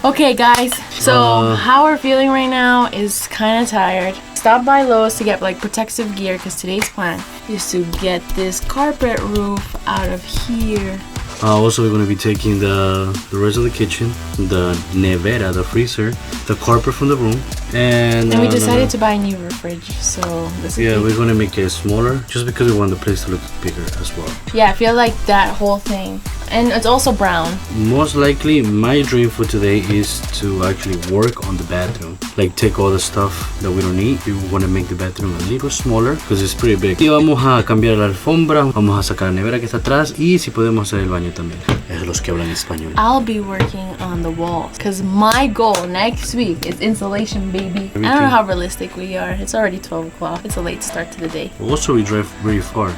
Okay guys, so how we're feeling right now is kind of tired. Stopped by Lowe's to get like protective gear because today's plan is to get this carpet roof out of here. Also, we're going to be taking the rest of the kitchen, the nevera, the freezer, the carpet from the room, and we decided to buy a new fridge, so this is we're going to make it smaller just because we want the place to look bigger as well. Yeah, I feel like that whole thing. And it's also brown. Most likely, my dream for today is to actually work on the bathroom. Like take all the stuff that we don't need. We want to make the bathroom a little smaller because it's pretty big. Y vamos a cambiar la alfombra, vamos a sacar la nevera que está atrás y si podemos hacer el baño también. Es los que hablan español. I'll be working on the walls because my goal next week is insulation, baby. I don't know how realistic we are. It's already 12 o'clock. It's a late start to the day. Also, we drive very far.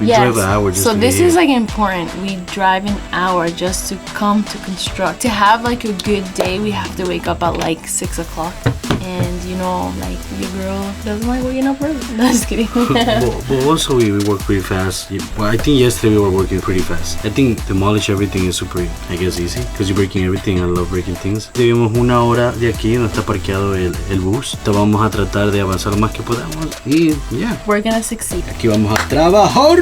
We yes. drive an hour just so to this get is here. like important. We drive an hour just to come to construct. To have like a good day, we have to wake up at like 6 o'clock. And you know, like your girl doesn't like waking up early. No, just kidding. but also we work pretty fast. Well, I think yesterday we were working pretty fast. I think demolish everything is super, I guess, easy because you're breaking everything. I love breaking things. Llevamos una hora de aquí donde está parqueado el bus. Entonces vamos a tratar de avanzar lo más que podamos y yeah. We're gonna succeed. Aquí vamos a trabajar.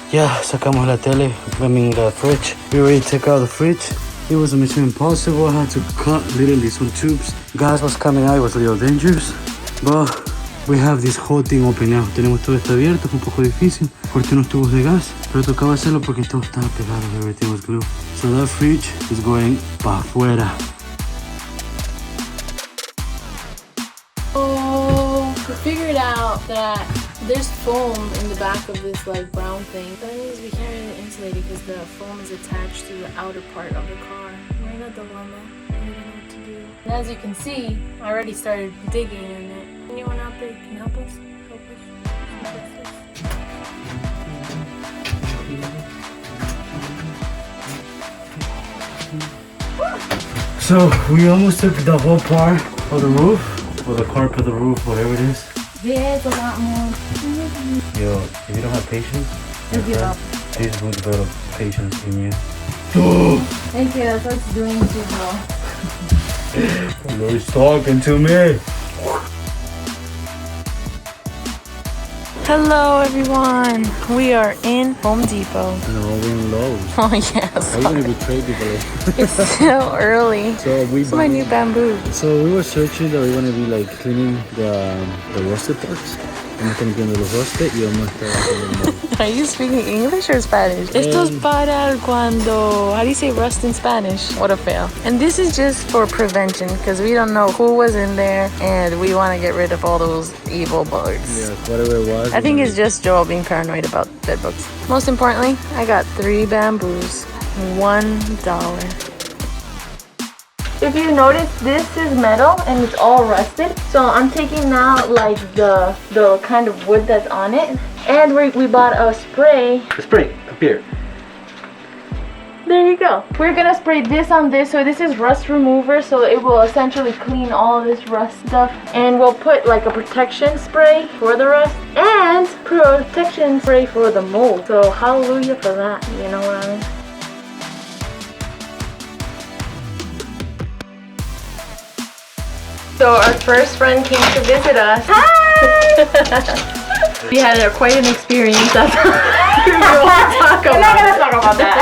Yeah, sacamos la tele, the fridge. We already took out the fridge. It was a mission impossible. I had to cut literally some tubes. Gas was coming out, it was a little dangerous. But we have this whole thing open now. Tenemos todo esto abierto, fue un poco difícil. Corté unos tubos de gas, pero tocaba hacerlo porque todo estaba pegado. Everything was glued. So that fridge is going pa' afuera. Oh, we figured out that there's foam in the back of this like brown thing. That means we can't really insulate it because the foam is attached to the outer part of the car. We're in a dilemma. We don't know what to do. And as you can see, I already started digging in it. Anyone out there can help us? So we almost took the whole part of the roof, or the carpet of the roof, whatever it is. There's a lot more. Yo, if you don't have patience, You give up. please will develop patience in you. Thank you, that's what it's doing to you. He's talking to me. Hello everyone. We are in Home Depot. No, we're in Lowe's. Oh yes. Are you gonna betray people? It's still early. So It's my new bamboo. So we were searching that we want to be like cleaning the rusted parts. Vamos limpiando los rusted y vamos a estar. Are you speaking English or Spanish? Esto es para cuando, how do you say rust in Spanish? What a fail. And this is just for prevention because we don't know who was in there and we want to get rid of all those evil bugs. Yeah, whatever it was. I think it's just Joel being paranoid about bed bugs. Most importantly, I got 3 bamboos, $1. If you notice, this is metal and it's all rusted. So I'm taking out like the kind of wood that's on it. And we bought a spray. The spray, up here. There you go. We're gonna spray this on this. So this is rust remover. So it will essentially clean all this rust stuff. And we'll put like a protection spray for the rust and protection spray for the mold. So hallelujah for that. You know what I mean? So our first friend came to visit us. Hi! We had quite an experience. That's all we're not gonna talk about that.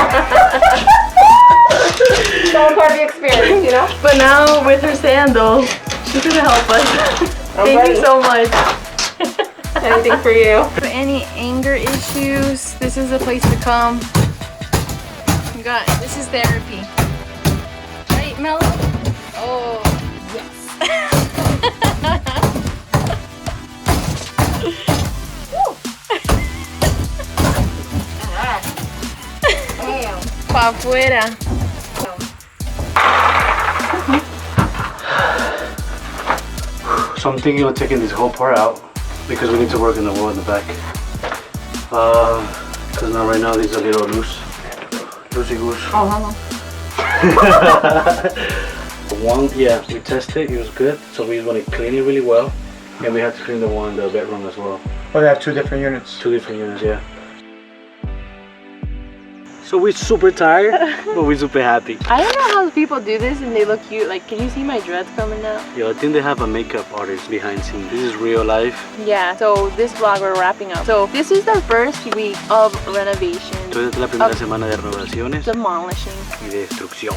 That was part of the experience, you know? But now with her sandal, she's gonna help us. Thank you so much. Anything for you. For any anger issues, this is the place to come. You got it. This is therapy. Right, Mello? Oh, yes. Pa' afuera. So I'm thinking of taking this whole part out because we need to work in the wall in the back. Because now right now these are a little loosey goose. Oh, hello. One, yeah, we tested it was good. So we just want to clean it really well. And we had to clean the one in the bedroom as well. Oh, they have 2 different units. 2 different units, yeah. So we're super tired, but we're super happy. I don't know how people do this and they look cute. Like, can you see my dreads coming out? Yeah, I think they have a makeup artist behind scenes. This is real life. Yeah, so this vlog we're wrapping up. So this is the first week of renovation. Entonces esta es la primera semana de renovaciones Demolishing. y de destrucción.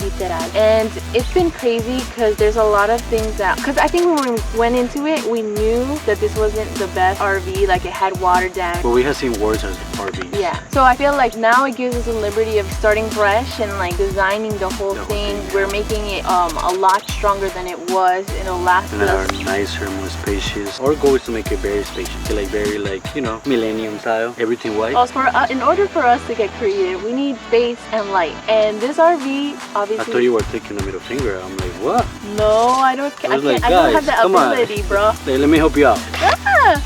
Literal. And it's been crazy because there's a lot of things that, because I think when we went into it, we knew that this wasn't the best RV, like it had water damage. But we have seen worse as RVs. Yeah. So I feel like now it gives us the liberty of starting fresh and like designing the whole thing. Yeah. We're making it a lot stronger than it was. It'll last And us. are nicer, more spacious. Our goal is to make it very spacious, like very you know, millennium style, everything white. Also, in order for us to get creative, we need space and light. And this RV, obviously. I thought you were taking the middle finger. I'm like, what? No, I don't have the ability, bro. Hey, let me help you out. Ah!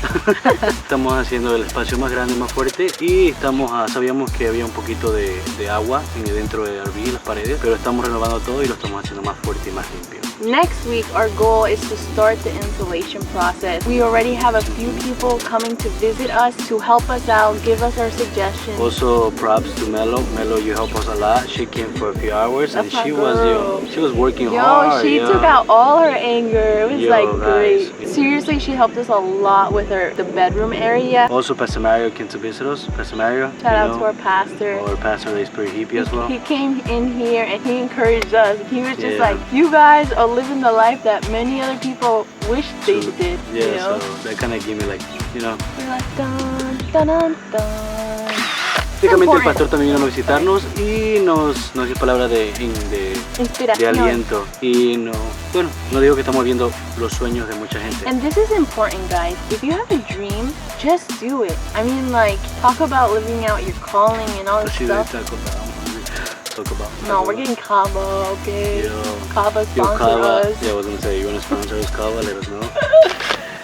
Estamos haciendo el espacio más grande, más fuerte y sabíamos que había un poquito de agua dentro del RV, las paredes, pero estamos renovando todo y lo estamos haciendo más fuerte y más limpio. Next week, our goal is to start the installation process. We already have a few people coming to visit us to help us out, give us our suggestions. Also, props to Melo. Melo, you help us a lot. She came for a few hours and she was working hard. She took out all her anger. It was like guys. great. Seriously, she helped us a lot with the bedroom area. Also, Pastor Mario came to visit us. Pastor Mario. Shout out to our pastor. Our pastor is pretty hippie as well. He came in here and he encouraged us. He was just like, you guys are living the life that many other people wish they did. Yeah, you know? so that kind of gave me like, you know. We're like, dun, dun, dun, dun. Prácticamente el pastor también vino a visitarnos y nos dio palabras de aliento y nos dijo que estamos viendo los sueños de mucha gente. And this is important, guys. If you have a dream, just do it. I mean, like, talk about living out your calling and all this stuff. No, we're getting Kava, okay? Kava sponsor us. Yeah, I was gonna say, you wanna sponsor us, Kava? Let us know.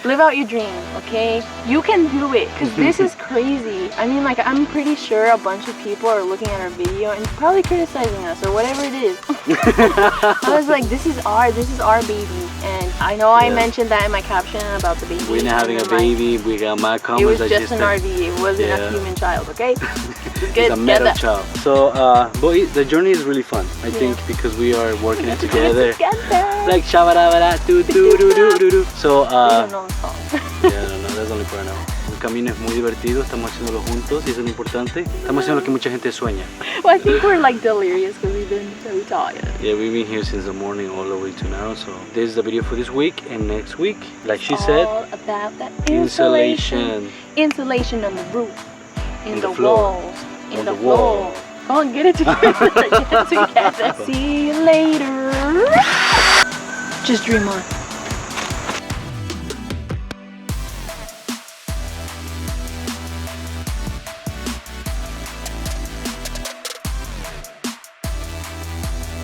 Live out your dream, okay? You can do it, because this is crazy. I mean, like, I'm pretty sure a bunch of people are looking at our video and probably criticizing us or whatever it is. I was like, this is our baby. And I know I mentioned that in my caption about the baby. We're not having a baby, we got my comments. It was just an RV, it wasn't a human child, okay? It's a metal child. So, but the journey is really fun, I think, because we are working it together. Like, shabara, do do do do do do. So, yeah, no, that's only for now. El camino es muy divertido, estamos haciéndolo juntos y eso es lo importante. Estamos haciendo lo que mucha gente sueña. Well, I think we're like delirious because we've been so tired. Yeah, we've been here since the morning all the way to now. So this is the video for this week, and next week, like she said, all about that insulation. Insulation on the roof, in the walls, in the floor. Come on, get it together. Get it together. See you later. Just dream on.